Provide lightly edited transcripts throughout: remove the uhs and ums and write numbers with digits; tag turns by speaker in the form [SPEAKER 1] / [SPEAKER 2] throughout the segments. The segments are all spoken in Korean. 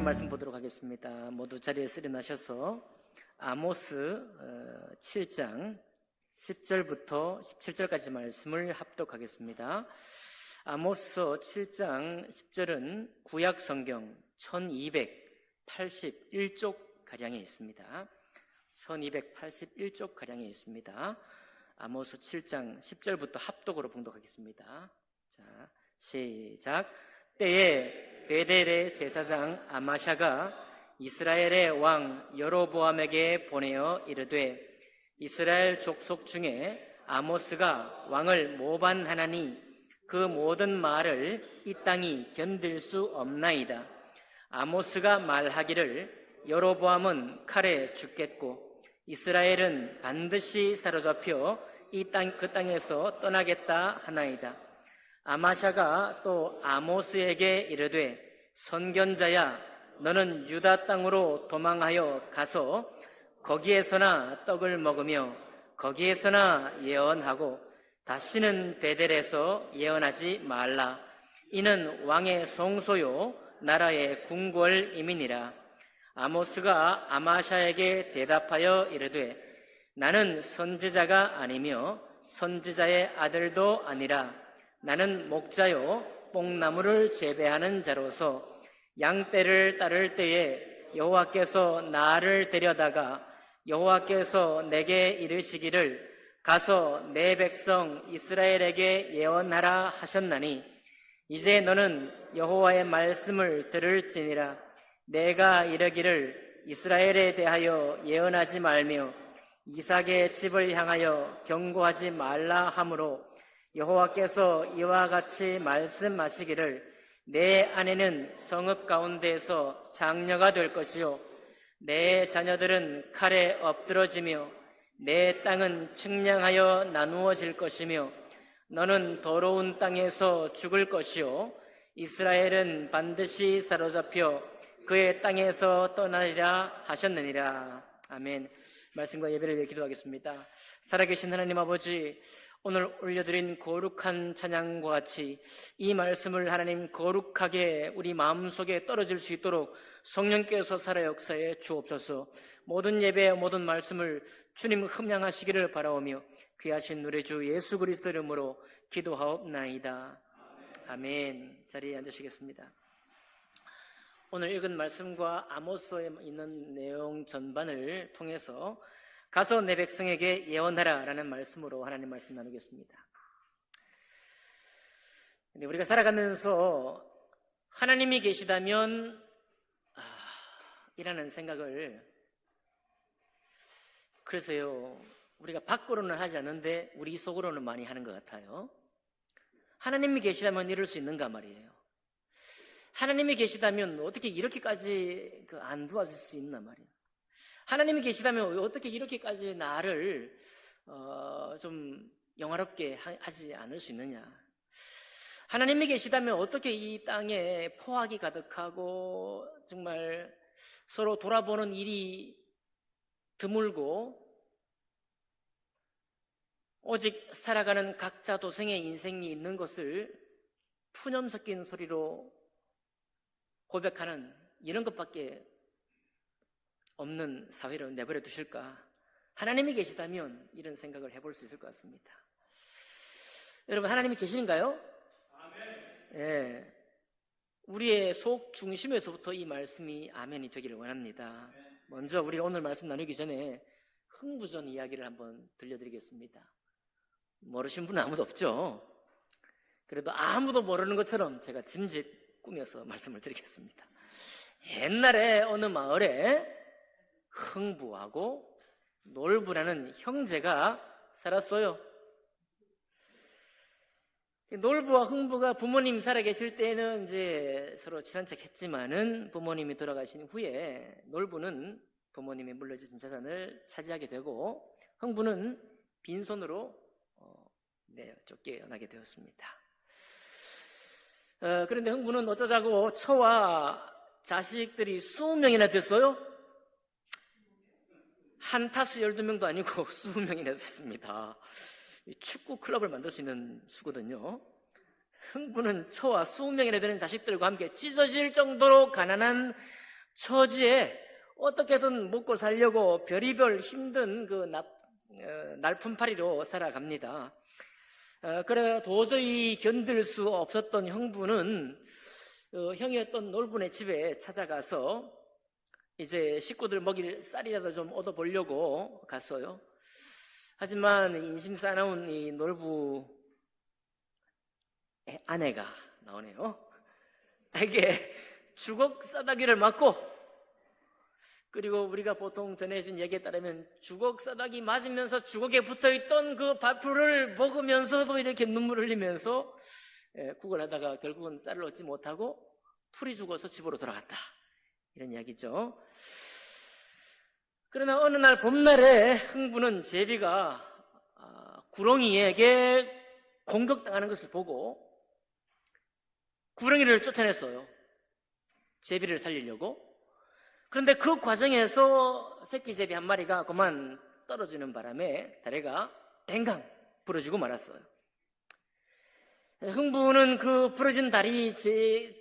[SPEAKER 1] 하나님 말씀 보도록 하겠습니다. 모두 자리에서 일어나셔서 아모스 7장 10절부터 17절까지 말씀을 합독하겠습니다. 아모스 7장 10절은 구약 성경 1281쪽 가량에 있습니다. 1281쪽 가량에 있습니다. 아모스 7장 10절부터 합독으로 봉독하겠습니다. 자, 시작. 때에 베델의 제사장 아마샤가 이스라엘의 왕 여로보암에게 보내어 이르되 이스라엘 족속 중에 아모스가 왕을 모반하나니 그 모든 말을 이 땅이 견딜 수 없나이다. 아모스가 말하기를 여로보암은 칼에 죽겠고 이스라엘은 반드시 사로잡혀 그 땅에서 떠나겠다 하나이다. 아마샤가 또 아모스에게 이르되 선견자야 너는 유다 땅으로 도망하여 가서 거기에서나 떡을 먹으며 거기에서나 예언하고 다시는 베델에서 예언하지 말라. 이는 왕의 송소요 나라의 궁궐임이니라. 아모스가 아마샤에게 대답하여 이르되 나는 선지자가 아니며 선지자의 아들도 아니라 나는 목자요 뽕나무를 재배하는 자로서 양떼를 따를 때에 여호와께서 나를 데려다가 여호와께서 내게 이르시기를 가서 내 백성 이스라엘에게 예언하라 하셨나니 이제 너는 여호와의 말씀을 들을지니라. 내가 이르기를 이스라엘에 대하여 예언하지 말며 이삭의 집을 향하여 경고하지 말라 하므로 여호와께서 이와 같이 말씀하시기를 내 아내는 성읍 가운데에서 장녀가 될 것이요 내 자녀들은 칼에 엎드러지며 내 땅은 측량하여 나누어질 것이며 너는 더러운 땅에서 죽을 것이요 이스라엘은 반드시 사로잡혀 그의 땅에서 떠나리라 하셨느니라. 아멘. 말씀과 예배를 위해 기도하겠습니다. 살아계신 하나님 아버지, 오늘 올려드린 거룩한 찬양과 같이 이 말씀을 하나님 거룩하게 우리 마음속에 떨어질 수 있도록 성령께서 살아 역사해 주옵소서. 모든 예배 모든 말씀을 주님 흠양하시기를 바라오며 귀하신 우리 주 예수 그리스도 이름으로 기도하옵나이다. 아멘. 자리에 앉으시겠습니다. 오늘 읽은 말씀과 아모스에 있는 내용 전반을 통해서 가서 내 백성에게 예언하라 라는 말씀으로 하나님 말씀 나누겠습니다. 근데 우리가 살아가면서 하나님이 계시다면 이라는 생각을 그래서요 우리가 밖으로는 하지 않는데 우리 속으로는 많이 하는 것 같아요. 하나님이 계시다면 이럴 수 있는가 말이에요. 하나님이 계시다면 어떻게 이렇게까지 안 도와줄 수 있나 말이에요. 하나님이 계시다면 어떻게 이렇게까지 나를 좀 영화롭게 하지 않을 수 있느냐. 하나님이 계시다면 어떻게 이 땅에 포악이 가득하고 정말 서로 돌아보는 일이 드물고 오직 살아가는 각자 도생의 인생이 있는 것을 푸념 섞인 소리로 고백하는 이런 것밖에 없는 사회로 내버려 두실까? 하나님이 계시다면 이런 생각을 해볼 수 있을 것 같습니다. 여러분, 하나님이 계시는가요? 아멘. 예. 우리의 속 중심에서부터 이 말씀이 아멘이 되기를 원합니다. 먼저 우리가 오늘 말씀 나누기 전에 흥부전 이야기를 한번 들려드리겠습니다. 모르신 분은 아무도 없죠? 그래도 아무도 모르는 것처럼 제가 짐짓 꾸며서 말씀을 드리겠습니다. 옛날에 어느 마을에 흥부하고 놀부라는 형제가 살았어요. 놀부와 흥부가 부모님 살아계실 때는 이제 서로 친한 척 했지만은 부모님이 돌아가신 후에 놀부는 부모님이 물려주신 자산을 차지하게 되고 흥부는 빈손으로 쫓겨나게 되었습니다. 그런데 흥부는 어쩌자고 처와 자식들이 20명이나 됐어요. 한 타수 12명도 아니고 20명이나 됐습니다. 축구 클럽을 만들 수 있는 수거든요. 흥부는 처와 20명이나 되는 자식들과 함께 찢어질 정도로 가난한 처지에 어떻게든 먹고 살려고 별의별 힘든 그 날품팔이로 살아갑니다. 그래 도저히 견딜 수 없었던 형부는 형이었던 놀분의 집에 찾아가서 이제 식구들 먹일 쌀이라도 좀 얻어보려고 갔어요. 하지만 인심 싸나운 이 놀부의 아내가 나오네요. 이게 주걱 싸다기를 맞고, 그리고 우리가 보통 전해진 얘기에 따르면 주걱 싸다기 맞으면서 주걱에 붙어있던 그 밥풀을 먹으면서도 이렇게 눈물 흘리면서 구걸하다가 결국은 쌀을 얻지 못하고 풀이 죽어서 집으로 돌아갔다, 이런 이야기죠. 그러나 어느 날 봄날에 흥부는 제비가 구렁이에게 공격당하는 것을 보고 구렁이를 쫓아냈어요. 제비를 살리려고. 그런데 그 과정에서 새끼 제비 한 마리가 그만 떨어지는 바람에 다리가 댕강 부러지고 말았어요. 흥부는 그 부러진 다리, 제비의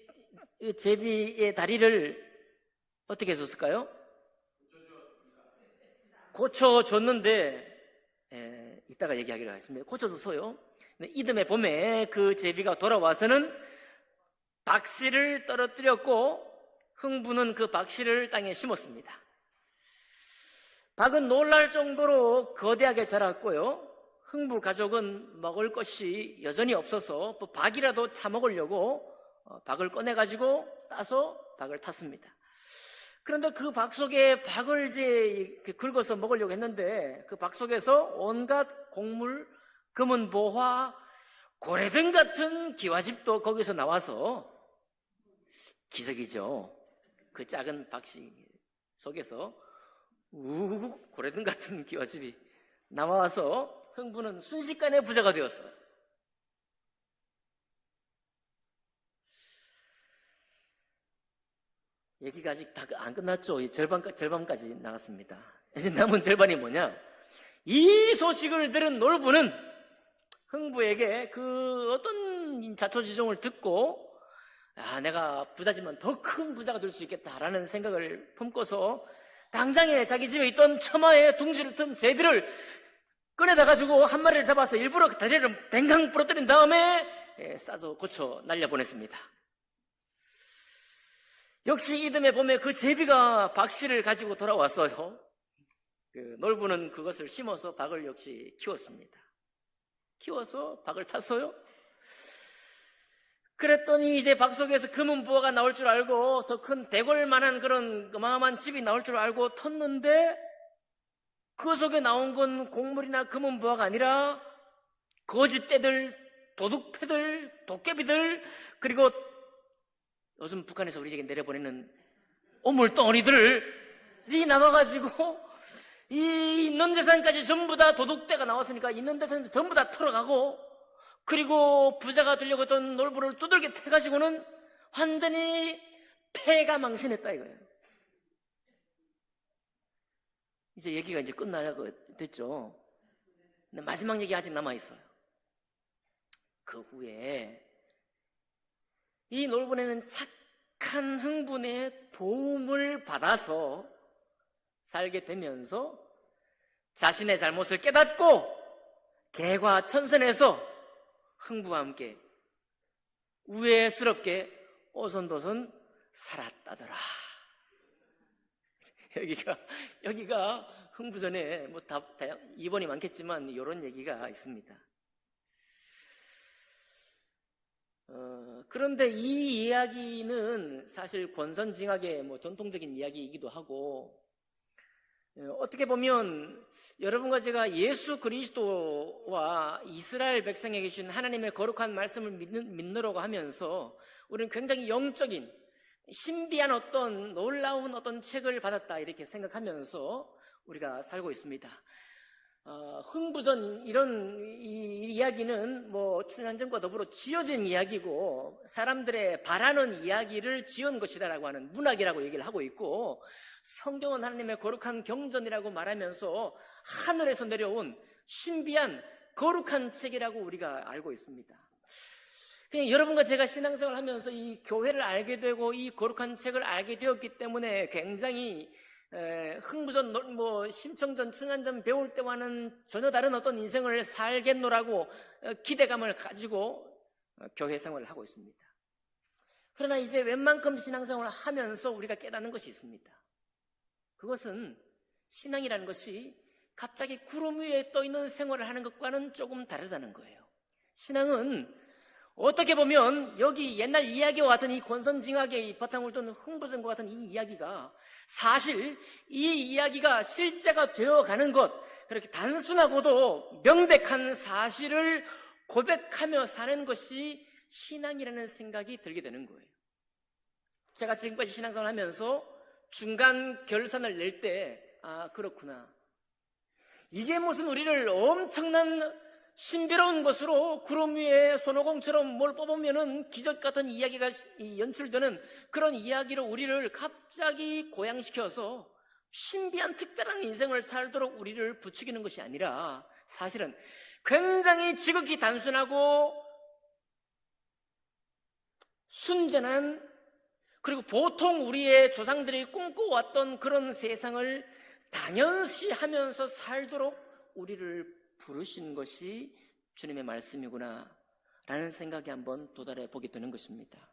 [SPEAKER 1] 다리를 어떻게 줬을까요? 고쳐줬는데, 이따가 얘기하기로 하겠습니다. 고쳐줬어요. 이듬해 봄에 그 제비가 돌아와서는 박씨를 떨어뜨렸고, 흥부는 그 박씨를 땅에 심었습니다. 박은 놀랄 정도로 거대하게 자랐고요. 흥부 가족은 먹을 것이 여전히 없어서 박이라도 타먹으려고 박을 꺼내가지고 따서 박을 탔습니다. 그런데 그 박 속에 박을 이제 긁어서 먹으려고 했는데 그 박 속에서 온갖 곡물, 금은 보화, 고래등 같은 기와집도 거기서 나와서, 기적이죠. 그 작은 박씨 속에서 고래등 같은 기와집이 나와서 흥부는 순식간에 부자가 되었어요. 얘기가 아직 다 안 끝났죠. 절반까지 나갔습니다. 이제 남은 절반이 뭐냐? 이 소식을 들은 놀부는 흥부에게 그 어떤 자초지종을 듣고, 내가 부자지만 더 큰 부자가 될 수 있겠다라는 생각을 품고서 당장에 자기 집에 있던 처마에 둥지를 튼 제비를 꺼내다 가지고 한 마리를 잡아서 일부러 그 다리를 댕강 부러뜨린 다음에 싸서 고쳐 날려보냈습니다. 역시 이듬해 봄에 그 제비가 박씨를 가지고 돌아왔어요. 놀부는 그것을 심어서 박을 역시 키웠습니다. 키워서 박을 탔어요. 그랬더니 이제 박 속에서 금은 부화가 나올 줄 알고 더 큰 대궐만한 그런 어마어마한 집이 나올 줄 알고 텄는데 그 속에 나온 건 곡물이나 금은 부화가 아니라 거짓떼들, 도둑패들, 도깨비들, 그리고 요즘 북한에서 우리에게 내려보내는 오물덩어리들이 남아가지고 이 있는 재산까지 전부 다 도둑떼가 나왔으니까 있는 재산 전부 다 털어가고, 그리고 부자가 되려고 했던 놀부를 두들겨 패가지고는 완전히 패가 망신했다 이거예요. 이제 얘기가 이제 끝나고 됐죠. 근데 마지막 얘기 아직 남아있어요. 그 후에 이 놀부네는 착한 흥분의 도움을 받아서 살게 되면서 자신의 잘못을 깨닫고 개과천선해서 흥부와 함께 우애스럽게 오손도손 살았다더라. 여기가 흥부전에 뭐 이번이 많겠지만 이런 얘기가 있습니다. 그런데 이 이야기는 사실 권선징악의 전통적인 이야기이기도 하고, 어떻게 보면 여러분과 제가 예수 그리스도와 이스라엘 백성에게 주신 하나님의 거룩한 말씀을 믿느라고 하면서 우리는 굉장히 영적인 신비한 어떤 놀라운 어떤 책을 받았다 이렇게 생각하면서 우리가 살고 있습니다. 흥부전 이런 이야기는 춘향전과 더불어 지어진 이야기고 사람들의 바라는 이야기를 지은 것이다라고 하는 문학이라고 얘기를 하고 있고, 성경은 하나님의 거룩한 경전이라고 말하면서 하늘에서 내려온 신비한 거룩한 책이라고 우리가 알고 있습니다. 그냥 여러분과 제가 신앙생활을 하면서 이 교회를 알게 되고 이 거룩한 책을 알게 되었기 때문에 굉장히 흥부전, 심청전, 충안전 배울 때와는 전혀 다른 어떤 인생을 살겠노라고 기대감을 가지고 교회 생활을 하고 있습니다. 그러나 이제 웬만큼 신앙생활을 하면서 우리가 깨닫는 것이 있습니다. 그것은 신앙이라는 것이 갑자기 구름 위에 떠 있는 생활을 하는 것과는 조금 다르다는 거예요. 신앙은 어떻게 보면 여기 옛날 이야기와 같은 이 권선징악의 이 바탕을 둔 흥부전과 같은 이 이야기가 사실 이 이야기가 실제가 되어가는 것, 그렇게 단순하고도 명백한 사실을 고백하며 사는 것이 신앙이라는 생각이 들게 되는 거예요. 제가 지금까지 신앙생활을 하면서 중간 결산을 낼 때 그렇구나. 이게 무슨 우리를 엄청난 신비로운 것으로 구름 위에 손오공처럼 뭘 뽑으면은 기적 같은 이야기가 연출되는 그런 이야기로 우리를 갑자기 고양시켜서 신비한 특별한 인생을 살도록 우리를 부추기는 것이 아니라 사실은 굉장히 지극히 단순하고 순전한, 그리고 보통 우리의 조상들이 꿈꿔왔던 그런 세상을 당연시 하면서 살도록 우리를 부르신 것이 주님의 말씀이구나 라는 생각에 한번 도달해 보게 되는 것입니다.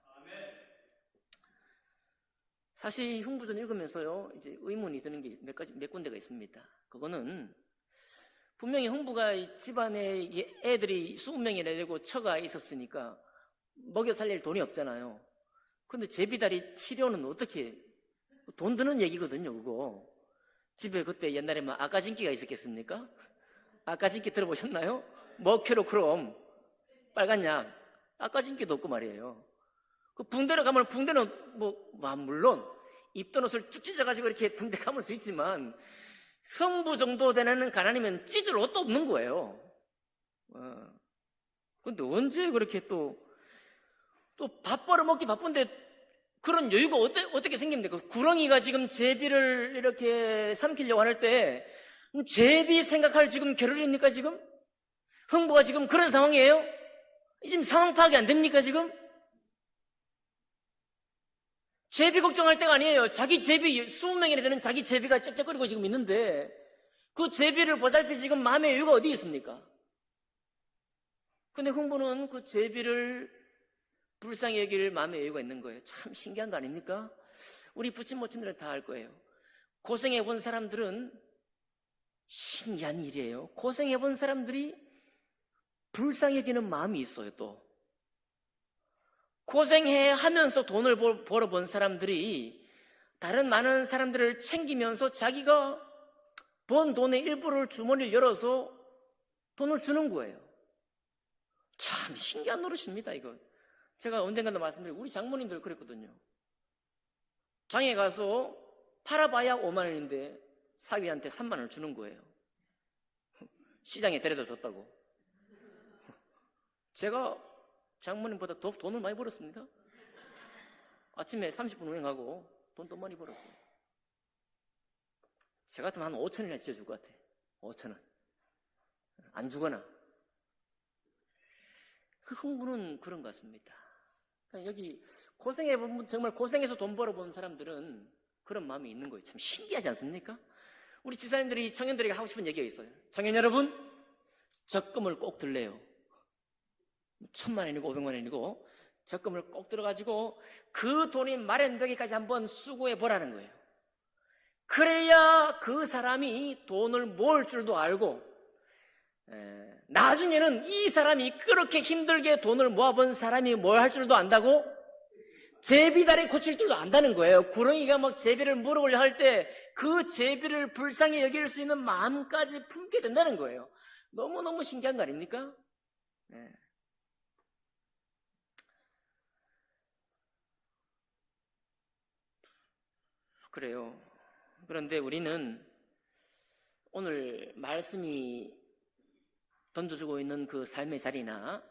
[SPEAKER 1] 사실 흥부전 읽으면서요, 이제 의문이 드는 게 몇 군데가 있습니다. 그거는 분명히 흥부가 집안에 애들이 20명이나 되고 처가 있었으니까 먹여 살릴 돈이 없잖아요. 근데 제비다리 치료는 어떻게, 돈 드는 얘기거든요, 그거. 집에 그때 옛날에 아까진기가 있었겠습니까? 아까진기 들어보셨나요? 머큐로크롬, 빨간 약, 아까진기도 없고 말이에요. 그 붕대를 가면 붕대는 물론 입던 옷을 쭉 찢어가지고 이렇게 붕대 감을 수 있지만 성부 정도 되는 가난이면 찢을 옷도 없는 거예요. 근데 언제 그렇게 또 밥 벌어먹기 바쁜데 그런 여유가 어떻게 생깁니까? 구렁이가 지금 제비를 이렇게 삼키려고 할 때 제비 생각할 지금 겨를입니까 지금? 흥부가 지금 그런 상황이에요? 지금 상황 파악이 안 됩니까 지금? 제비 걱정할 때가 아니에요. 자기 제비 20명이나 되는 자기 제비가 쩍쩍거리고 지금 있는데 그 제비를 보살필 지금 마음의 여유가 어디 있습니까? 근데 흥부는 그 제비를 불쌍히 여길 마음의 여유가 있는 거예요. 참 신기한 거 아닙니까? 우리 부친 모친들은 다 알 거예요. 고생해본 사람들은 신기한 일이에요. 고생해본 사람들이 불쌍히 여기는 마음이 있어요. 또 고생하면서 돈을 벌어본 사람들이 다른 많은 사람들을 챙기면서 자기가 번 돈의 일부를 주머니를 열어서 돈을 주는 거예요. 참 신기한 노릇입니다. 이거 제가 언젠가도 말씀드린 우리 장모님들 그랬거든요. 장에 가서 팔아봐야 5만 원인데 사위한테 3만 원을 주는 거예요. 시장에 데려다 줬다고. 제가 장모님보다 더 돈을 많이 벌었습니다. 아침에 30분 운행하고 돈 더 많이 벌었어요. 제 같으면 한 5천 원이나 지어줄 것 같아. 5천 원. 안 주거나. 그 흥부는 그런 것 같습니다. 여기 고생해본, 정말 고생해서 돈 벌어본 사람들은 그런 마음이 있는 거예요. 참 신기하지 않습니까? 우리 지사님들이 청년들에게 하고 싶은 얘기가 있어요. 청년 여러분, 적금을 꼭 들래요. 1,000만 원이고 500만 원이고 적금을 꼭 들어가지고 그 돈이 마련되기까지 한번 수고해 보라는 거예요. 그래야 그 사람이 돈을 모을 줄도 알고 나중에는 이 사람이 그렇게 힘들게 돈을 모아본 사람이 뭘 할 줄도 안다고? 제비다리 고칠 줄도 안다는 거예요. 구렁이가 막 제비를 물어보려 할 때 그 제비를 불쌍히 여길 수 있는 마음까지 품게 된다는 거예요. 너무너무 신기한 거 아닙니까? 네. 그래요. 그런데 우리는 오늘 말씀이 던져주고 있는 그 삶의 자리나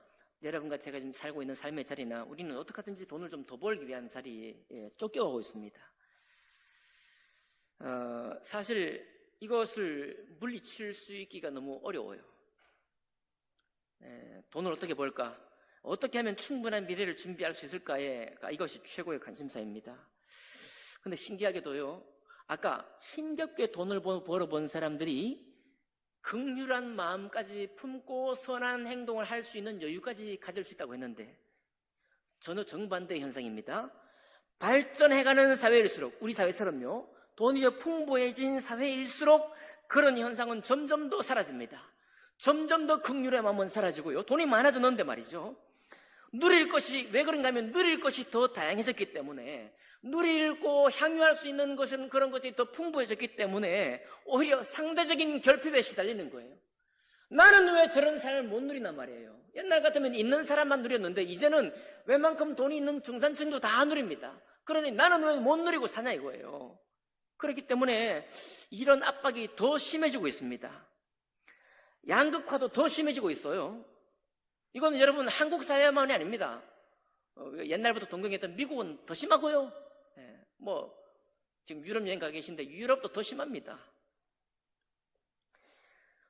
[SPEAKER 1] 여러분과 제가 지금 살고 있는 삶의 자리나 우리는 어떻게 하든지 돈을 좀 더 벌기 위한 자리에 쫓겨가고 있습니다. 사실 이것을 물리칠 수 있기가 너무 어려워요. 돈을 어떻게 벌까? 어떻게 하면 충분한 미래를 준비할 수 있을까에 이것이 최고의 관심사입니다. 근데 신기하게도요, 아까 힘겹게 돈을 벌어본 사람들이 긍휼한 마음까지 품고 선한 행동을 할 수 있는 여유까지 가질 수 있다고 했는데, 전혀 정반대의 현상입니다. 발전해가는 사회일수록, 우리 사회처럼요, 돈이 더 풍부해진 사회일수록 그런 현상은 점점 더 사라집니다. 점점 더 긍휼의 마음은 사라지고요, 돈이 많아졌는데 말이죠, 누릴 것이, 왜 그런가 하면 누릴 것이 더 다양해졌기 때문에, 누리고 향유할 수 있는 것은 그런 것이 더 풍부해졌기 때문에 오히려 상대적인 결핍에 시달리는 거예요. 나는 왜 저런 삶을 못 누리나 말이에요. 옛날 같으면 있는 사람만 누렸는데 이제는 웬만큼 돈이 있는 중산층도 다 누립니다. 그러니 나는 왜 못 누리고 사냐 이거예요. 그렇기 때문에 이런 압박이 더 심해지고 있습니다. 양극화도 더 심해지고 있어요. 이건 여러분 한국 사회만이 아닙니다. 옛날부터 동경했던 미국은 더 심하고요. 지금 유럽 여행 가 계신데 유럽도 더 심합니다.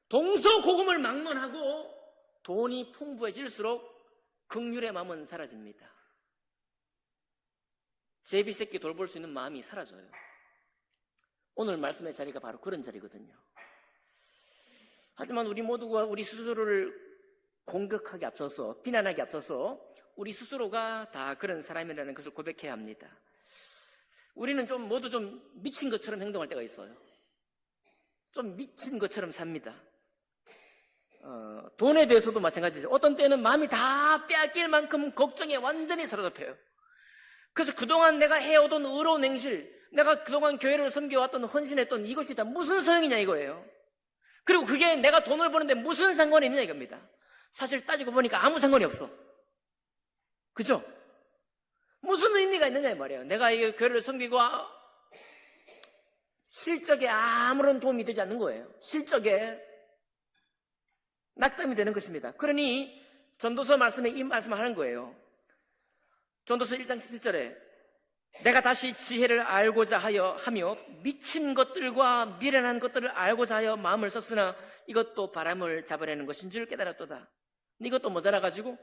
[SPEAKER 1] 동서고금을 막론하고 돈이 풍부해질수록 긍휼의 마음은 사라집니다. 제비새끼 돌볼 수 있는 마음이 사라져요. 오늘 말씀의 자리가 바로 그런 자리거든요. 하지만 우리 모두가 우리 스스로를 공격하기 앞서서, 비난하기 앞서서 우리 스스로가 다 그런 사람이라는 것을 고백해야 합니다. 우리는 모두 좀 미친 것처럼 행동할 때가 있어요. 좀 미친 것처럼 삽니다. 돈에 대해서도 마찬가지죠. 어떤 때는 마음이 다 빼앗길 만큼 걱정에 완전히 사로잡혀요. 그래서 그동안 내가 해오던 의로운 행실, 내가 그동안 교회를 섬겨왔던, 헌신했던 이것이 다 무슨 소용이냐 이거예요. 그리고 그게 내가 돈을 버는데 무슨 상관이 있느냐 이겁니다. 사실 따지고 보니까 아무 상관이 없어. 그죠? 무슨 의미가 있느냐 이 말이에요. 내가 이 교회를 섬기고 실적에 아무런 도움이 되지 않는 거예요. 실적에 낙담이 되는 것입니다. 그러니 전도서 말씀에 이 말씀을 하는 거예요. 전도서 1장 17절에 내가 다시 지혜를 알고자 하며 미친 것들과 미련한 것들을 알고자 하여 마음을 썼으나 이것도 바람을 잡아내는 것인 줄 깨달았도다. 이것도 모자라가지고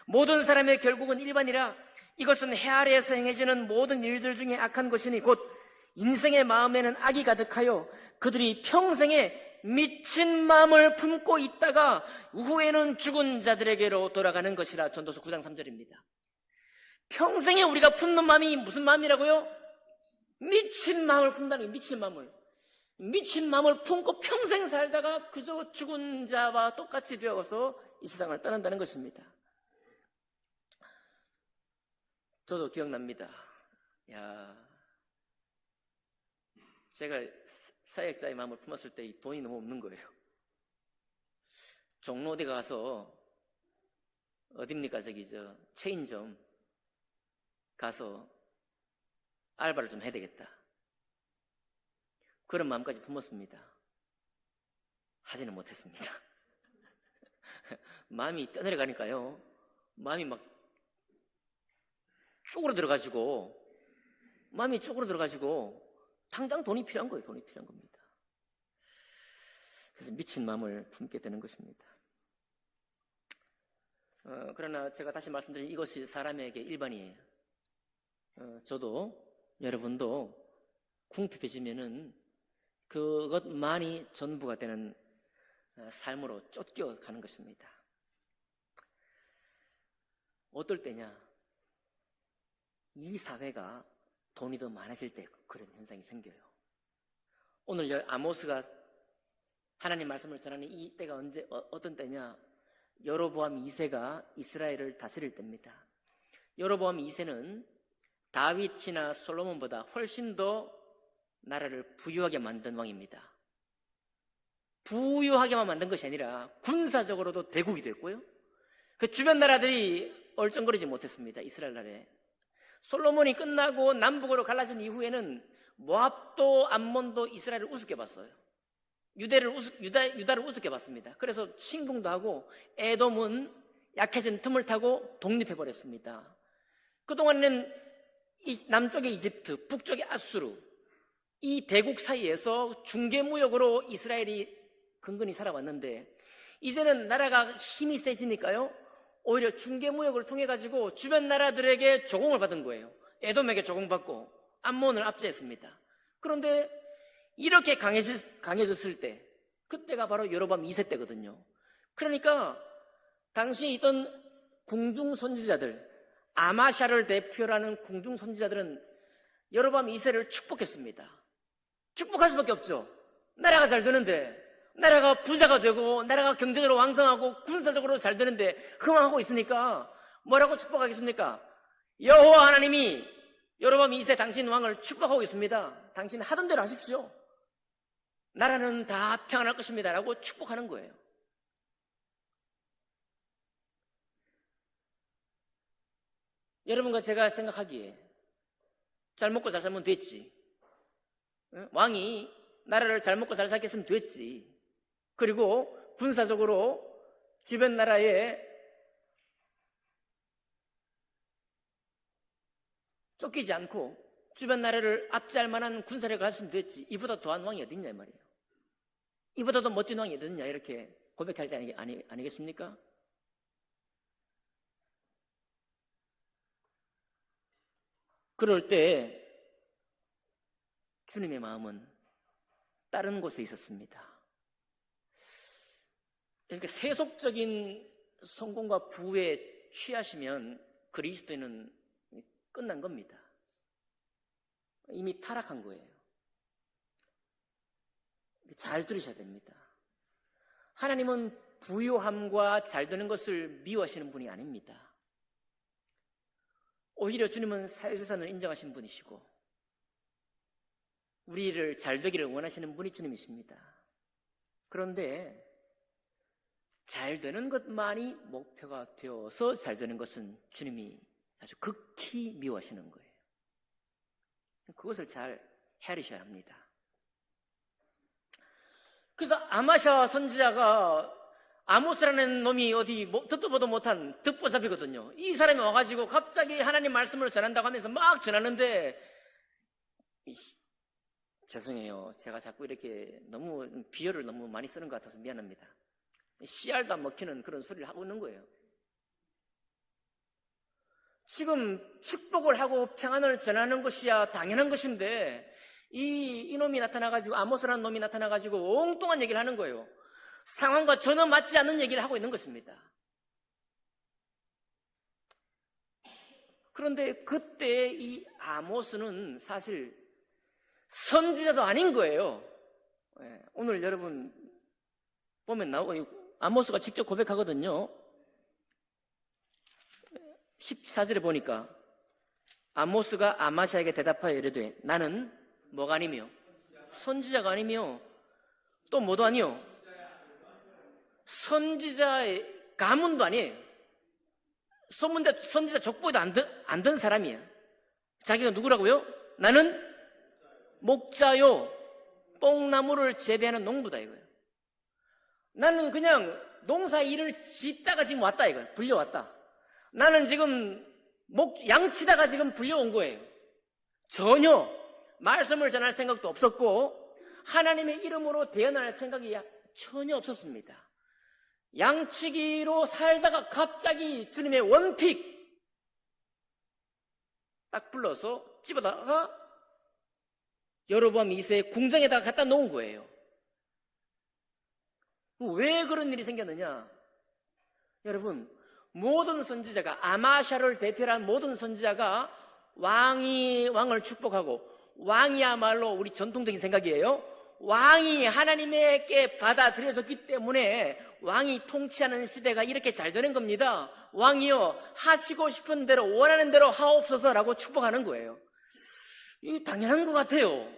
[SPEAKER 1] 모든 사람의 결국은 일반이라 이것은 해 아래에서 행해지는 모든 일들 중에 악한 것이니 곧 인생의 마음에는 악이 가득하여 그들이 평생에 미친 마음을 품고 있다가 후에는 죽은 자들에게로 돌아가는 것이라. 전도서 9장 3절입니다. 평생에 우리가 품는 마음이 무슨 마음이라고요? 미친 마음을 품다는 게, 미친 마음을 품고 평생 살다가 그저 죽은 자와 똑같이 되어서 이 세상을 떠난다는 것입니다. 저도 기억납니다. 제가 사역자의 마음을 품었을 때 돈이 너무 없는 거예요. 종로 어디 가서, 어딥니까? 체인점 가서 알바를 좀 해야 되겠다. 그런 마음까지 품었습니다. 하지는 못했습니다. 마음이 떠내려가니까요, 마음이 막 마음이 쪼그러들어가지고 당장 돈이 필요한 거예요. 돈이 필요한 겁니다. 그래서 미친 마음을 품게 되는 것입니다. 그러나 제가 다시 말씀드린 이것이 사람에게 일반이에요. 저도 여러분도 궁핍해지면은 그것만이 전부가 되는 삶으로 쫓겨가는 것입니다. 어떨 때냐? 이 사회가 돈이 더 많아질 때 그런 현상이 생겨요. 오늘 아모스가 하나님 말씀을 전하는 이 때가 어떤 때냐? 여로보암 2세가 이스라엘을 다스릴 때입니다. 여로보암 2세는 다윗이나 솔로몬보다 훨씬 더 나라를 부유하게 만든 왕입니다. 부유하게만 만든 것이 아니라 군사적으로도 대국이 됐고요, 그 주변 나라들이 얼쩡거리지 못했습니다. 이스라엘 나라에. 솔로몬이 끝나고 남북으로 갈라진 이후에는 모압도 암몬도 이스라엘을 우습게 봤어요. 유다를 우습게 봤습니다. 그래서 침공도 하고 에돔은 약해진 틈을 타고 독립해버렸습니다. 그동안에는 남쪽의 이집트, 북쪽의 아수르, 이 대국 사이에서 중개무역으로 이스라엘이 근근히 살아왔는데, 이제는 나라가 힘이 세지니까요, 오히려 중개무역을 통해 가지고 주변 나라들에게 조공을 받은 거예요. 에돔에게 조공받고 암몬을 압제했습니다. 그런데 이렇게 강해졌을 때, 그때가 바로 여로보암 2세 때거든요. 그러니까 당시 있던 궁중 선지자들, 아마샤를 대표로 하는 궁중 선지자들은 여로보암 2세를 축복했습니다. 축복할 수밖에 없죠. 나라가 잘 되는데, 나라가 부자가 되고 나라가 경제적으로 왕성하고 군사적으로 잘 되는데 흥황하고 있으니까 뭐라고 축복하겠습니까? 여호와 하나님이 여로보암 2세 당신 왕을 축복하고 있습니다. 당신 하던 대로 하십시오. 나라는 다 평안할 것입니다 라고 축복하는 거예요. 여러분과 제가 생각하기에 잘 먹고 잘 살면 됐지. 왕이 나라를 잘 먹고 잘 살게 했으면 됐지. 그리고 군사적으로 주변 나라에 쫓기지 않고 주변 나라를 압제할 만한 군사력을 했으면 됐지. 이보다 더한 왕이 어딨냐 이 말이에요. 이보다 더 멋진 왕이 어딨냐 이렇게 고백할 때 아니겠습니까? 그럴 때 주님의 마음은 다른 곳에 있었습니다. 그러니까 세속적인 성공과 부에 취하시면 그리스도인은 끝난 겁니다. 이미 타락한 거예요. 잘 들으셔야 됩니다. 하나님은 부유함과 잘 되는 것을 미워하시는 분이 아닙니다. 오히려 주님은 사유재산을 인정하신 분이시고 우리를 잘 되기를 원하시는 분이 주님이십니다. 그런데 잘 되는 것만이 목표가 되어서 잘 되는 것은 주님이 아주 극히 미워하시는 거예요. 그것을 잘 헤아리셔야 합니다. 그래서 아마샤 선지자가 아모스라는 놈이 어디 듣도 보도 못한 듣보잡이거든요. 이 사람이 와가지고 갑자기 하나님 말씀을 전한다고 하면서 막 전하는데 죄송해요. 제가 자꾸 이렇게 너무 비열을 너무 많이 쓰는 것 같아서 미안합니다. 씨알도 안 먹히는 그런 소리를 하고 있는 거예요. 지금 축복을 하고 평안을 전하는 것이야 당연한 것인데 이놈이 나타나가지고 아모스라는 놈이 나타나가지고 엉뚱한 얘기를 하는 거예요. 상황과 전혀 맞지 않는 얘기를 하고 있는 것입니다. 그런데 그때 이 아모스는 사실 선지자도 아닌 거예요. 오늘 여러분 보면 아모스가 직접 고백하거든요. 14절에 보니까 아모스가 아마샤에게 대답하여 이르되 나는 뭐가 아니며 선지자가 아니며 또 뭐도 아니요 선지자의 가문도 아니에요. 선지자 족보에도 안 든 사람이야. 자기가 누구라고요? 나는 목자요 뽕나무를 재배하는 농부다 이거예요. 나는 그냥 농사 일을 짓다가 지금 왔다 이거예요. 불려왔다. 나는 지금 양치다가 지금 불려온 거예요. 전혀 말씀을 전할 생각도 없었고 하나님의 이름으로 대언할 생각이 전혀 없었습니다. 양치기로 살다가 갑자기 주님의 원픽 딱 불러서 집어다가 여로보암 2세 궁정에다가 갖다 놓은 거예요. 왜 그런 일이 생겼느냐? 여러분, 모든 선지자가 아마샤를 대표로 한 모든 선지자가 왕을 축복하고 왕이야말로 우리 전통적인 생각이에요. 왕이 하나님에게 받아들여졌기 때문에 왕이 통치하는 시대가 이렇게 잘 되는 겁니다. 왕이요 하시고 싶은 대로 원하는 대로 하옵소서라고 축복하는 거예요. 이게 당연한 것 같아요.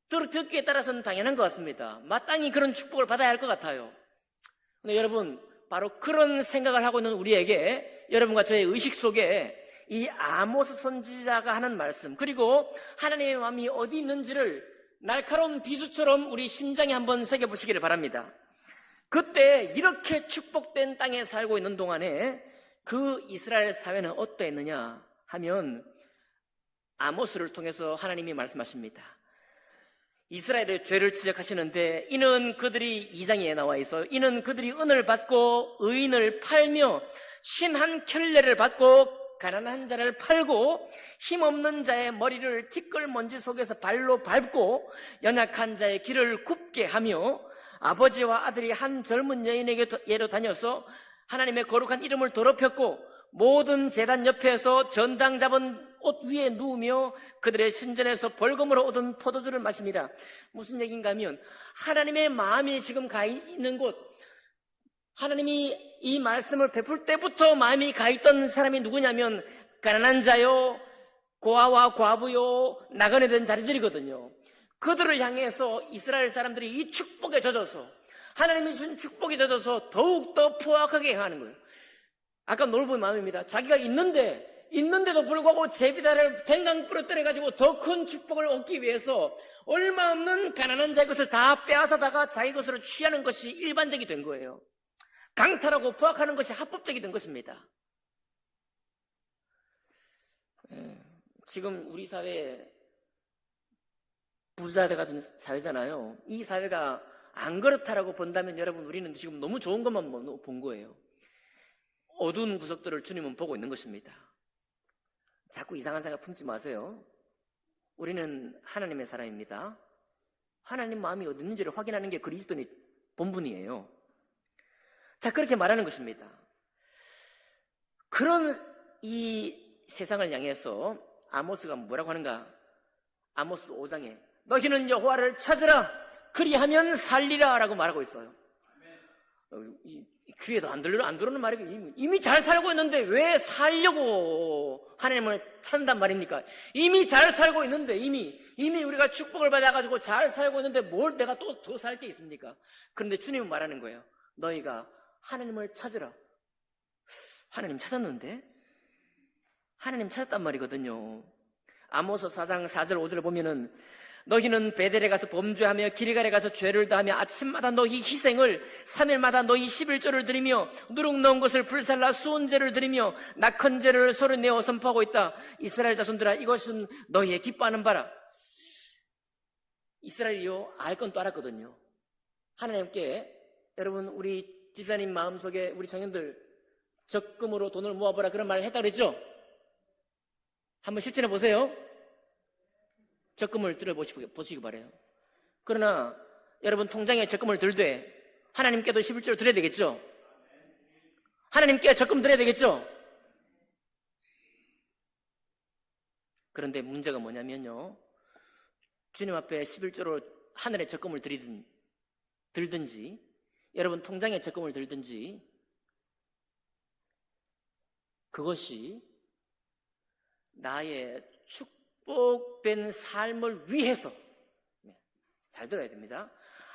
[SPEAKER 1] 듣기에 따라서는 당연한 것 같습니다. 마땅히 그런 축복을 받아야 할 것 같아요. 근데 여러분 바로 그런 생각을 하고 있는 우리에게 여러분과 저의 의식 속에 이 아모스 선지자가 하는 말씀 그리고 하나님의 마음이 어디 있는지를 날카로운 비수처럼 우리 심장에 한번 새겨보시기를 바랍니다. 그때 이렇게 축복된 땅에 살고 있는 동안에 그 이스라엘 사회는 어떠했느냐 하면 아모스를 통해서 하나님이 말씀하십니다. 이스라엘의 죄를 지적하시는데, 이는 그들이 2장에 나와 있어요. 이는 그들이 은을 받고 의인을 팔며 신 한 켤레를 받고 가난한 자를 팔고 힘없는 자의 머리를 티끌먼지 속에서 발로 밟고 연약한 자의 길을 굽게 하며 아버지와 아들이 한 젊은 여인에게로 다녀서 하나님의 거룩한 이름을 더럽혔고 모든 제단 옆에서 전당 잡은 옷 위에 누우며 그들의 신전에서 벌금으로 얻은 포도주를 마십니다. 무슨 얘기인가 하면, 하나님의 마음이 지금 가 있는 곳, 하나님이 이 말씀을 베풀 때부터 마음이 가 있던 사람이 누구냐면 가난한 자요, 고아와 과부요, 나그네 된 자리들이거든요. 그들을 향해서 이스라엘 사람들이 이 축복에 젖어서, 하나님이 주신 축복에 젖어서 더욱더 포악하게 행하는 거예요. 아까 놀부의 마음입니다. 자기가 있는데도 불구하고 제비다를 댕강 부러뜨려가지고 더 큰 축복을 얻기 위해서 얼마 없는 가난한 자의 것을 다 빼앗아다가 자기 것으로 취하는 것이 일반적이 된 거예요. 강탈하고 포악하는 것이 합법적이 된 것입니다. 지금 우리 사회 부자가 된 사회잖아요. 이 사회가 안 그렇다라고 본다면 여러분, 우리는 지금 너무 좋은 것만 본 거예요. 어두운 구석들을 주님은 보고 있는 것입니다. 자꾸 이상한 생각 품지 마세요. 우리는 하나님의 사람입니다. 하나님 마음이 어디 있는지를 확인하는 게 그리스도인의 본분이에요. 자, 그렇게 말하는 것입니다. 그런 이 세상을 향해서 아모스가 뭐라고 하는가? 아모스 5장에 너희는 여호와를 찾으라, 그리하면 살리라 라고 말하고 있어요. 귀에도 안 들어오는 말이고, 이미 잘 살고 있는데 왜 살려고 하나님을 찾는단 말입니까? 이미 잘 살고 있는데, 이미 우리가 축복을 받아가지고 잘 살고 있는데 뭘 내가 또 더 살 게 있습니까? 그런데 주님은 말하는 거예요. 너희가 하나님을 찾으라. 하나님 찾았는데? 하나님 찾았단 말이거든요. 아모스 4장 4절 5절을 보면은 너희는 베델에 가서 범죄하며 기리갈에 가서 죄를 다하며 아침마다 너희 희생을 3일마다 너희 11조를 드리며 누룩 넣은 것을 불살라 수은제를 드리며 낙헌제를 서로 내어 선포하고 있다. 이스라엘 자손들아, 이것은 너희의 기뻐하는 바라. 이스라엘이요, 알 건 또 알았거든요. 하나님께, 여러분, 우리 집사님 마음속에 우리 청년들 적금으로 돈을 모아보라 그런 말을 했다 그랬죠? 한번 실천해 보세요. 적금을 들어보시기 바라요. 그러나 여러분 통장에 적금을 들되 하나님께도 11조를 드려야 되겠죠? 하나님께 적금 드려야 되겠죠? 그런데 문제가 뭐냐면요, 주님 앞에 11조로 하늘에 적금을 들든지 여러분 통장에 적금을 들든지 그것이 나의 축복된 삶을 위해서, 잘 들어야 됩니다,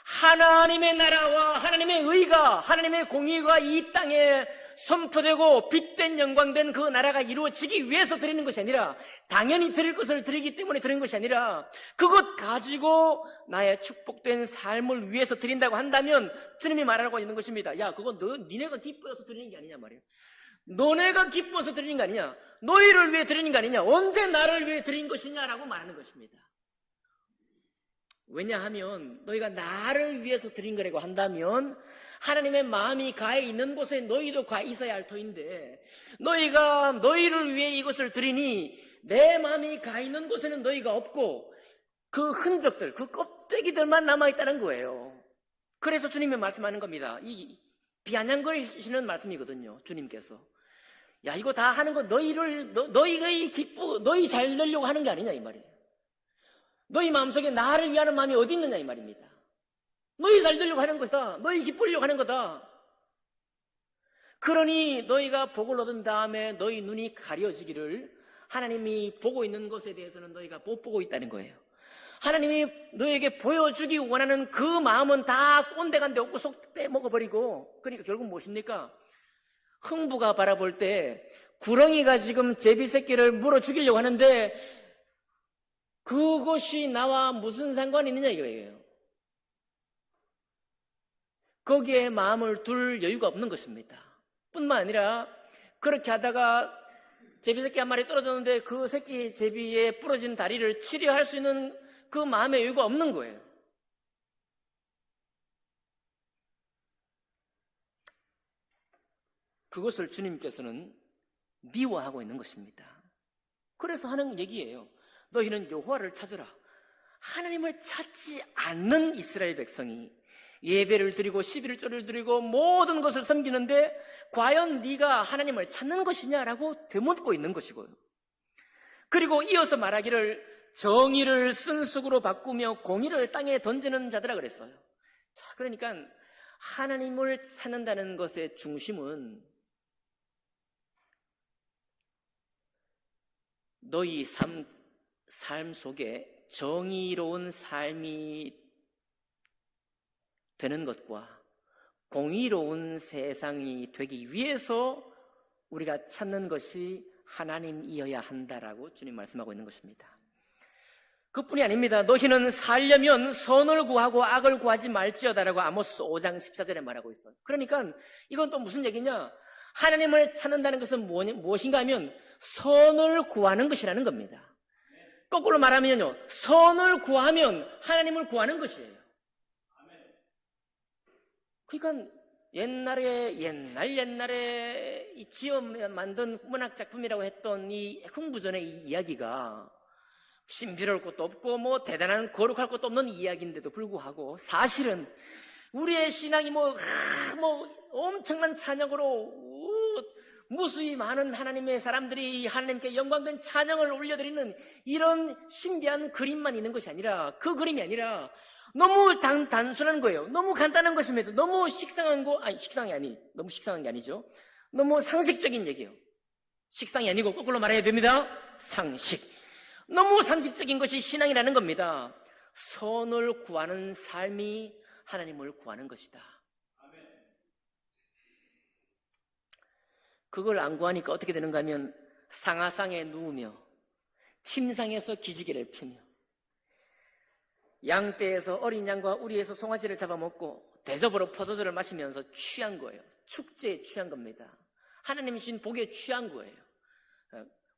[SPEAKER 1] 하나님의 나라와 하나님의 의가, 하나님의 공의가 이 땅에 선포되고 빛된 영광된 그 나라가 이루어지기 위해서 드리는 것이 아니라, 당연히 드릴 것을 드리기 때문에 드리는 것이 아니라 그것 가지고 나의 축복된 삶을 위해서 드린다고 한다면 주님이 말하고 있는 것입니다. 야, 그건 니네가 기뻐서 드리는 게 아니냐 말이에요. 너네가 기뻐서 드리는 거 아니냐, 너희를 위해 드리는 거 아니냐, 언제 나를 위해 드린 것이냐라고 말하는 것입니다. 왜냐하면 너희가 나를 위해서 드린 거라고 한다면 하나님의 마음이 가 있는 곳에 너희도 가 있어야 할 터인데, 너희가 너희를 위해 이것을 드리니 내 마음이 가 있는 곳에는 너희가 없고 그 흔적들, 그 껍데기들만 남아있다는 거예요. 그래서 주님이 말씀하는 겁니다. 이 비아냥거리시는 말씀이거든요. 주님께서, 야, 이거 다 하는 거 너희 잘 되려고 하는 게 아니냐 이 말이에요. 너희 마음속에 나를 위하는 마음이 어디 있느냐 이 말입니다. 너희 잘 되려고 하는 거다. 너희 기쁘려고 하는 거다. 그러니 너희가 복을 얻은 다음에 너희 눈이 가려지기를, 하나님이 보고 있는 것에 대해서는 너희가 못 보고 있다는 거예요. 하나님이 너에게 보여주기 원하는 그 마음은 다 온데간데 없고 속 빼먹어버리고, 그러니까 결국 무엇입니까? 흥부가 바라볼 때 구렁이가 지금 제비 새끼를 물어 죽이려고 하는데 그것이 나와 무슨 상관이 있느냐 이거예요. 거기에 마음을 둘 여유가 없는 것입니다. 뿐만 아니라 그렇게 하다가 제비 새끼 한 마리 떨어졌는데 그 새끼 제비의 부러진 다리를 치료할 수 있는 그 마음의 여유가 없는 거예요. 그것을 주님께서는 미워하고 있는 것입니다. 그래서 하는 얘기예요. 너희는 여호와를 찾으라. 하나님을 찾지 않는 이스라엘 백성이 예배를 드리고 11조를 드리고 모든 것을 섬기는데 과연 네가 하나님을 찾는 것이냐라고 되묻고 있는 것이고요. 그리고 이어서 말하기를 정의를 쓴쑥으로 바꾸며 공의를 땅에 던지는 자들아 그랬어요. 자, 그러니까 하나님을 찾는다는 것의 중심은 너희 삶 속에 정의로운 삶이 되는 것과 공의로운 세상이 되기 위해서 우리가 찾는 것이 하나님이어야 한다라고 주님 말씀하고 있는 것입니다. 그뿐이 아닙니다. 너희는 살려면 선을 구하고 악을 구하지 말지어다라고 아모스 5장 14절에 말하고 있어요. 그러니까 이건 또 무슨 얘기냐? 하나님을 찾는다는 것은 무엇인가 하면 선을 구하는 것이라는 겁니다. 거꾸로 말하면요, 선을 구하면 하나님을 구하는 것이에요. 그러니까 옛날에 이 지어 만든 문학 작품이라고 했던 이 흥부전의 이 이야기가 신비로울 것도 없고 뭐 대단한 거룩할 것도 없는 이야기인데도 불구하고 사실은 우리의 신앙이 뭐 엄청난 찬양으로 무수히 많은 하나님의 사람들이 하나님께 영광된 찬양을 올려드리는 이런 신비한 그림만 있는 것이 아니라, 그 그림이 아니라 너무 단순한 거예요. 너무 간단한 것임에도 너무 너무 식상한 게 아니죠. 너무 상식적인 얘기예요. 식상이 아니고 거꾸로 말해야 됩니다. 상식. 너무 상식적인 것이 신앙이라는 겁니다. 선을 구하는 삶이 하나님을 구하는 것이다. 그걸 안 구하니까 어떻게 되는가 하면 상하상에 누우며 침상에서 기지개를 피며 양떼에서 어린 양과 우리에서 송아지를 잡아먹고 대접으로 포도주를 마시면서 취한 거예요. 축제에 취한 겁니다. 하나님 신 복에 취한 거예요.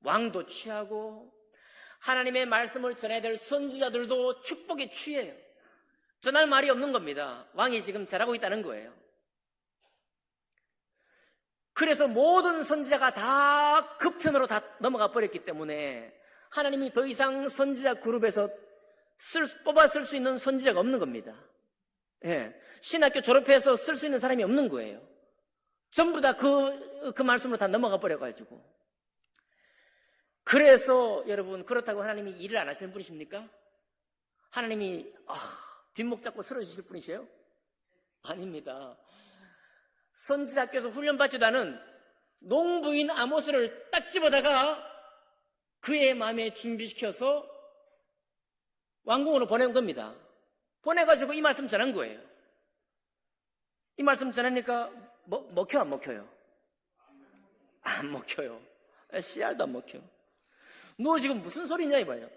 [SPEAKER 1] 왕도 취하고 하나님의 말씀을 전해야 될 선지자들도 축복에 취해요. 전할 말이 없는 겁니다. 왕이 지금 잘하고 있다는 거예요. 그래서 모든 선지자가 다 그 편으로 다 넘어가 버렸기 때문에 하나님이 더 이상 선지자 그룹에서 뽑아 쓸 수 있는 선지자가 없는 겁니다. 예. 신학교 졸업해서 쓸 수 있는 사람이 없는 거예요. 전부 다 그 말씀으로 다 넘어가 버려가지고. 그래서 여러분, 그렇다고 하나님이 일을 안 하시는 분이십니까? 하나님이 뒷목 잡고 쓰러지실 분이세요? 아닙니다. 선지자께서 훈련받지도 않은 농부인 아모스를 딱 집어다가 그의 마음에 준비시켜서 왕궁으로 보낸 겁니다. 보내가지고 이 말씀 전한 거예요. 이 말씀 전하니까 먹혀 안 먹혀요? 안 먹혀요. 씨알도 안 먹혀. 너 지금 무슨 소리냐 이봐요.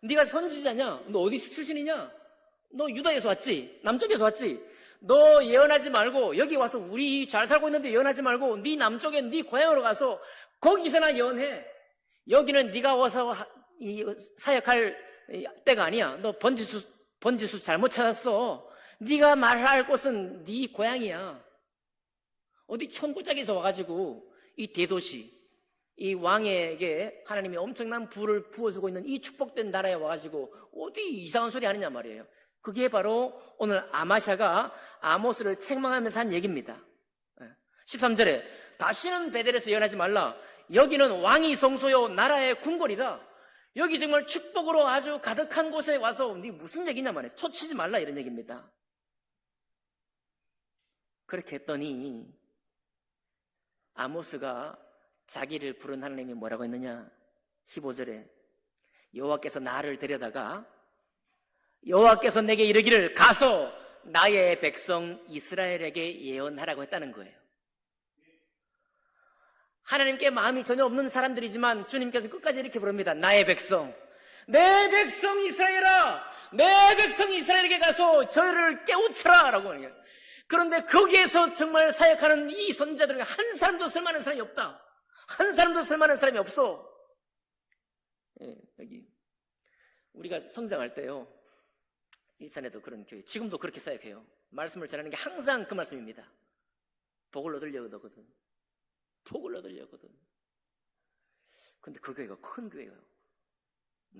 [SPEAKER 1] 네가 선지자냐? 너 어디서 출신이냐? 너 유다에서 왔지? 남쪽에서 왔지? 너 예언하지 말고 여기 와서 우리 잘 살고 있는데 예언하지 말고 네 남쪽에 네 고향으로 가서 거기서나 예언해. 여기는 네가 와서 사역할 때가 아니야. 너 번지수 잘못 찾았어. 네가 말할 곳은 네 고향이야. 어디 촌골짜기에서 와가지고 이 대도시, 이 왕에게 하나님이 엄청난 부를 부어주고 있는 이 축복된 나라에 와가지고 어디 이상한 소리 하느냐 말이에요. 그게 바로 오늘 아마샤가 아모스를 책망하면서 한 얘기입니다. 13절에 다시는 베델에서 예언하지 말라. 여기는 왕이 성소요 나라의 궁궐이다. 여기 정말 축복으로 아주 가득한 곳에 와서 네 무슨 얘기냐 말이에요. 초치지 말라 이런 얘기입니다. 그렇게 했더니 아모스가 자기를 부른 하나님이 뭐라고 했느냐? 15절에 여호와께서 나를 데려다가 여호와께서 내게 이르기를 가서 나의 백성 이스라엘에게 예언하라고 했다는 거예요. 하나님께 마음이 전혀 없는 사람들이지만 주님께서 끝까지 이렇게 부릅니다. 나의 백성, 내 백성 이스라엘아, 내 백성 이스라엘에게 가서 저희를 깨우쳐라 라고 하는 거예요. 그런데 거기에서 정말 사역하는 이 선지자들 중에 한 사람도 쓸만한 사람이 없다. 한 사람도 쓸만한 사람이 없어. 여기 우리가 성장할 때요, 일산에도 그런 교회, 지금도 그렇게 사역해요. 말씀을 전하는 게 항상 그 말씀입니다. 복을 얻으려거든. 복을 얻으려거든. 근데 그 교회가 큰 교회예요.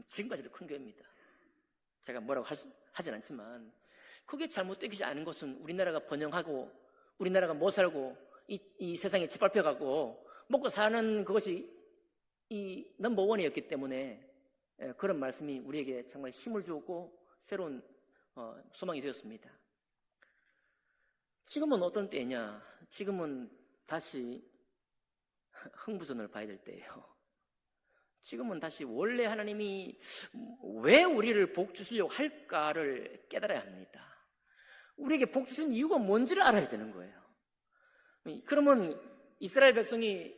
[SPEAKER 1] 지금까지도 큰 교회입니다. 제가 뭐라고 하진 않지만, 그게 잘못되지 않은 것은 우리나라가 번영하고 우리나라가 못 살고 이 세상에 짓밟혀가고 먹고 사는 그것이 이 넘버원이었기 때문에 그런 말씀이 우리에게 정말 힘을 주고 새로운 소망이 되었습니다. 지금은 어떤 때냐? 지금은 다시 흥부전을 봐야 될 때예요. 지금은 다시 원래 하나님이 왜 우리를 복 주시려고 할까를 깨달아야 합니다. 우리에게 복 주신 이유가 뭔지를 알아야 되는 거예요. 그러면 이스라엘 백성이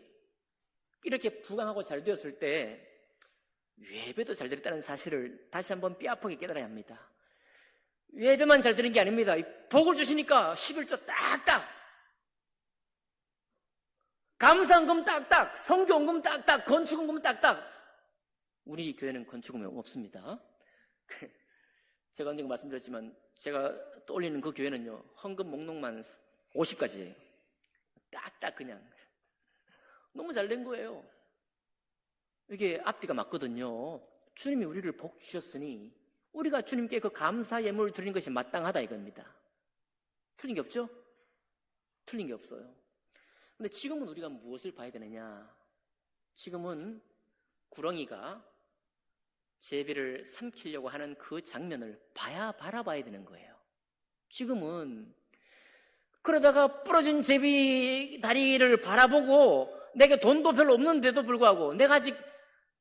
[SPEAKER 1] 이렇게 부강하고 잘 되었을 때 예배도 잘 드렸다는 사실을 다시 한번 뼈아프게 깨달아야 합니다. 예배만 잘 드린 게 아닙니다. 복을 주시니까 11조 딱딱, 감사헌금 딱딱, 성교헌금 딱딱, 건축헌금 딱딱. 우리 교회는 건축헌금 없습니다. 제가 언젠가 말씀드렸지만 제가 떠올리는 그 교회는요, 헌금 목록만 50가지예요. 딱딱 그냥 너무 잘 된 거예요. 이게 앞뒤가 맞거든요. 주님이 우리를 복 주셨으니 우리가 주님께 그 감사 예물을 드리는 것이 마땅하다 이겁니다. 틀린 게 없죠? 틀린 게 없어요. 근데 지금은 우리가 무엇을 봐야 되느냐? 지금은 구렁이가 제비를 삼키려고 하는 그 장면을 바라봐야 되는 거예요. 지금은 그러다가 부러진 제비 다리를 바라보고 내게 돈도 별로 없는데도 불구하고 내가 아직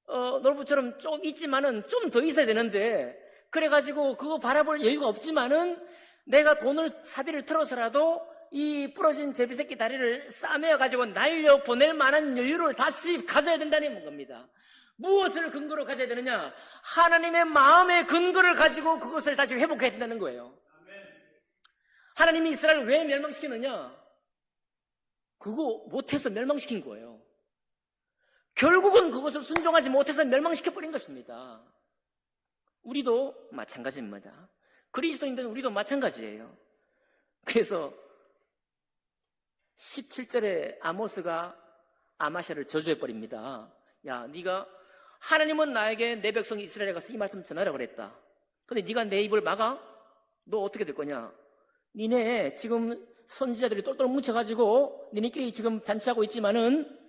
[SPEAKER 1] 놀부처럼 좀 있지만은 좀 더 있어야 되는데, 그래가지고 그거 바라볼 여유가 없지만은 내가 돈을 사비를 틀어서라도 이 부러진 제비새끼 다리를 싸매어가지고 날려 보낼 만한 여유를 다시 가져야 된다는 겁니다. 무엇을 근거로 가져야 되느냐? 하나님의 마음의 근거를 가지고 그것을 다시 회복해야 된다는 거예요. 하나님이 이스라엘을 왜 멸망시켰느냐? 그거 못해서 멸망시킨 거예요. 결국은 그것을 순종하지 못해서 멸망시켜버린 것입니다. 우리도 마찬가지입니다. 그리스도인들은 우리도 마찬가지예요. 그래서 17절에 아모스가 아마샤를 저주해버립니다. 야, 네가 하나님은 나에게 내 백성 이스라엘에 가서 이 말씀 전하라 그랬다. 근데 네가 내 입을 막아? 너 어떻게 될 거냐? 니네 지금 선지자들이 똘똘 뭉쳐가지고 니네끼리 지금 잔치하고 있지만은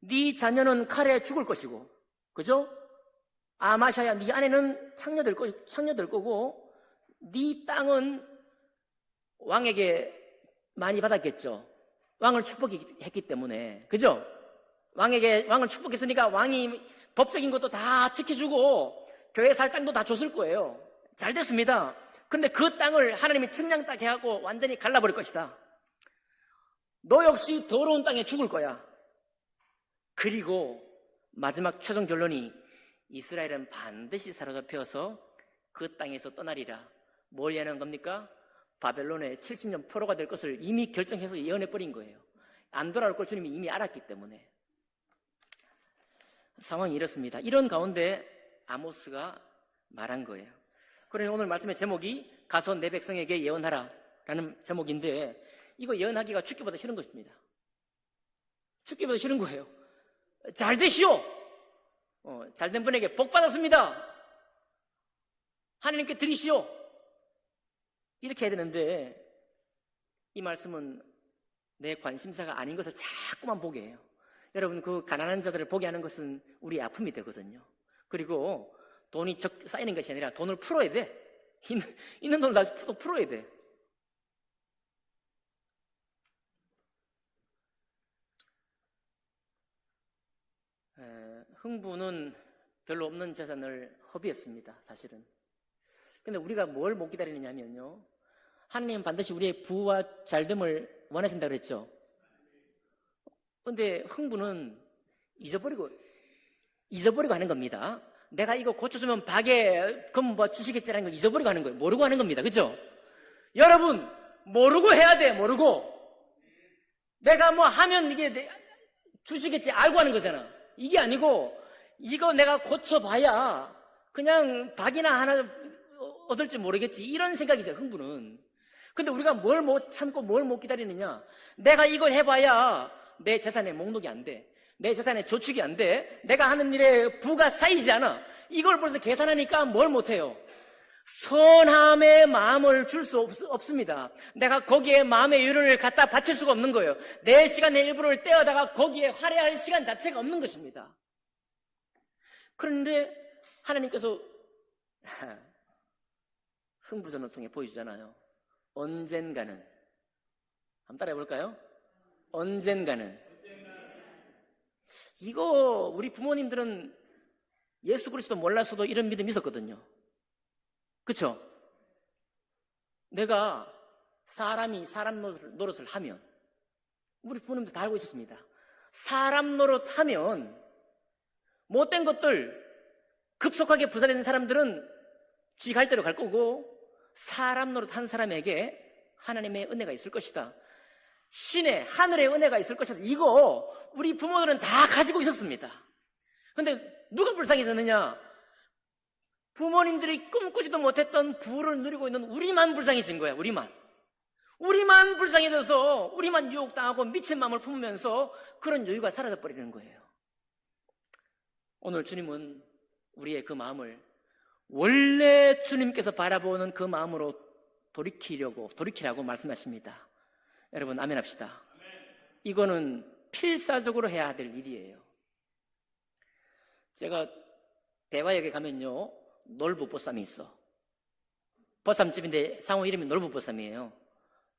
[SPEAKER 1] 네 자녀는 칼에 죽을 것이고, 그죠? 아마샤야, 네 아내는 창녀될 거고, 네 땅은 왕에게 많이 받았겠죠. 왕을 축복했기 때문에, 그죠? 왕을 축복했으니까 왕이 법적인 것도 다 지켜주고 교회 살 땅도 다 줬을 거예요. 잘 됐습니다. 근데 그 땅을 하나님이 측량 땅에 하고 완전히 갈라버릴 것이다. 너 역시 더러운 땅에 죽을 거야. 그리고 마지막 최종 결론이 이스라엘은 반드시 사로잡혀서 그 땅에서 떠나리라. 뭘 예언한 겁니까? 바벨론의 70년 포로가 될 것을 이미 결정해서 예언해버린 거예요. 안 돌아올 걸 주님이 이미 알았기 때문에. 상황이 이렇습니다. 이런 가운데 아모스가 말한 거예요. 그래서 오늘 말씀의 제목이 가서 내 백성에게 예언하라 라는 제목인데, 이거 예언하기가 죽기보다 싫은 것입니다. 죽기보다 싫은 거예요. 잘 되시오. 잘된 분에게 복 받았습니다. 하나님께 드리시오. 이렇게 해야 되는데 이 말씀은 내 관심사가 아닌 것을 자꾸만 보게 해요. 여러분, 그 가난한 자들을 보게 하는 것은 우리의 아픔이 되거든요. 그리고 돈이 쌓이는 것이 아니라 돈을 풀어야 돼. 있는 돈을 다 풀어야 돼. 흥부는 별로 없는 재산을 허비했습니다, 사실은. 근데 우리가 뭘 못 기다리느냐 하면요, 하나님은 반드시 우리의 부와 잘됨을 원하신다고 그랬죠. 근데 흥부는 잊어버리고 하는 겁니다. 내가 이거 고쳐주면 박에 금 뭐 주시겠지라는 걸 잊어버리고 하는 거예요. 모르고 하는 겁니다. 그죠? 여러분, 모르고 해야 돼. 모르고. 내가 뭐 하면 이게 주시겠지 알고 하는 거잖아. 이게 아니고 이거 내가 고쳐봐야 그냥 박이나 하나 얻을지 모르겠지, 이런 생각이죠, 흥부는. 근데 우리가 뭘 못 참고 뭘 못 기다리느냐? 내가 이거 해봐야 내 재산에 목록이 안 돼. 내 재산에 저축이 안 돼. 내가 하는 일에 부가 쌓이지 않아. 이걸 벌써 계산하니까 뭘 못해요. 선함의 마음을 줄 수 없습니다. 내가 거기에 마음의 여유를 갖다 바칠 수가 없는 거예요. 내 시간의 일부를 떼어다가 거기에 할애할 시간 자체가 없는 것입니다. 그런데 하나님께서 흥부전을 통해 보여주잖아요. 언젠가는, 한번 따라해 볼까요? 언젠가는. 이거 우리 부모님들은 예수 그리스도 몰라서도 이런 믿음이 있었거든요. 그렇죠? 내가 사람이 사람 노릇을 하면, 우리 부모님도 다 알고 있었습니다. 사람 노릇하면 못된 것들 급속하게 부자되는 사람들은 지 갈 대로 갈 거고, 사람 노릇한 사람에게 하나님의 은혜가 있을 것이다. 신의 하늘의 은혜가 있을 것이다. 이거 우리 부모들은 다 가지고 있었습니다. 근데 누가 불쌍해졌느냐? 부모님들이 꿈꾸지도 못했던 부를 누리고 있는 우리만 불쌍해진 거야. 우리만 불쌍해져서 우리만 유혹당하고 미친 마음을 품으면서 그런 여유가 사라져버리는 거예요. 오늘 주님은 우리의 그 마음을 원래 주님께서 바라보는 그 마음으로 돌이키라고 말씀하십니다. 여러분 아멘 합시다. 이거는 필사적으로 해야 될 일이에요. 제가 대화역에 가면요, 놀부보쌈이 있어. 보쌈집인데 상호 이름이 놀부보쌈이에요.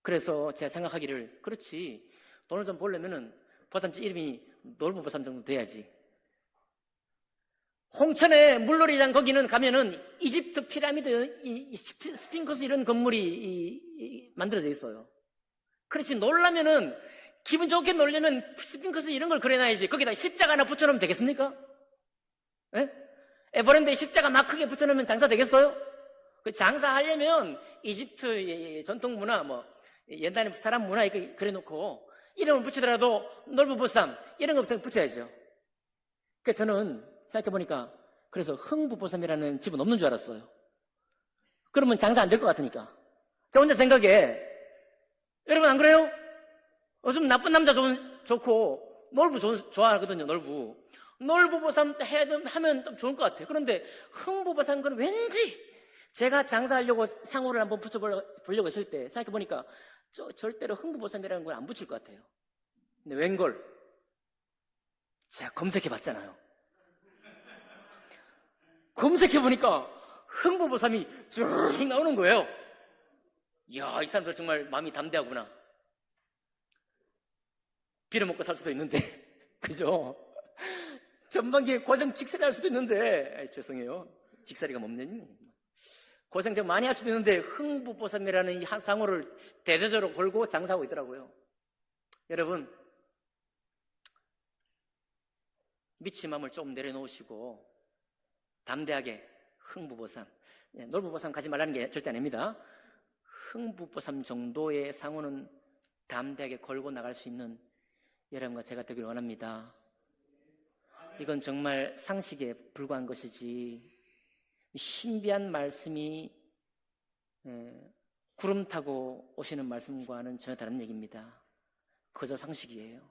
[SPEAKER 1] 그래서 제가 생각하기를, 그렇지, 돈을 좀 벌려면은 보쌈집 이름이 놀부보쌈 정도 돼야지. 홍천의 물놀이장 거기는 가면은 이집트 피라미드, 스핑크스 이런 건물이 만들어져 있어요. 그렇지, 놀라면은 기분 좋게 놀려면 스핑크스 이런 걸 그려놔야지. 거기다 십자가 하나 붙여놓으면 되겠습니까? 예? 에버랜드에 십자가 막 크게 붙여놓으면 장사 되겠어요? 그 장사하려면 이집트 전통 문화, 옛날에 사람 문화 이렇게 그려놓고 이름을 붙이더라도 놀부보쌈 이런 거 붙여야죠. 그래서 저는 생각해보니까, 그래서 흥부보쌈이라는 집은 없는 줄 알았어요. 그러면 장사 안 될 것 같으니까. 저 혼자 생각해. 여러분 안 그래요? 요즘 나쁜 남자 좋고 놀부 좋아하거든요. 놀부보쌈 하면 좀 좋을 것 같아요. 그런데 흥부보쌈 건 왠지 제가 장사하려고 상호를 한번 붙여보려고 했을 때 생각해보니까 절대로 흥부보쌈이라는 걸 안 붙일 것 같아요. 근데 웬걸? 제가 검색해봤잖아요. 검색해보니까 흥부보쌈이 쭉 나오는 거예요. 이야, 이 사람들 정말 마음이 담대하구나. 빌어먹고 살 수도 있는데 그죠? 전반기에 고생 직살이 할 수도 있는데, 죄송해요, 직살이가 뭡니까? 고생 좀 많이 할 수도 있는데 흥부보쌈이라는 이 상호를 대대적으로 걸고 장사하고 있더라고요. 여러분, 미친 마음을 좀 내려놓으시고 담대하게 흥부보쌈, 놀부보쌈 가지 말라는 게 절대 아닙니다. 흥부보쌈 정도의 상호는 담대하게 걸고 나갈 수 있는 여러분과 제가 되길 원합니다. 이건 정말 상식에 불과한 것이지, 신비한 말씀이 구름 타고 오시는 말씀과는 전혀 다른 얘기입니다. 그저 상식이에요.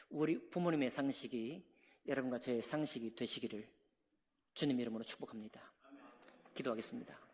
[SPEAKER 1] 우리 부모님의 상식이 여러분과 저의 상식이 되시기를 주님 이름으로 축복합니다. 기도하겠습니다.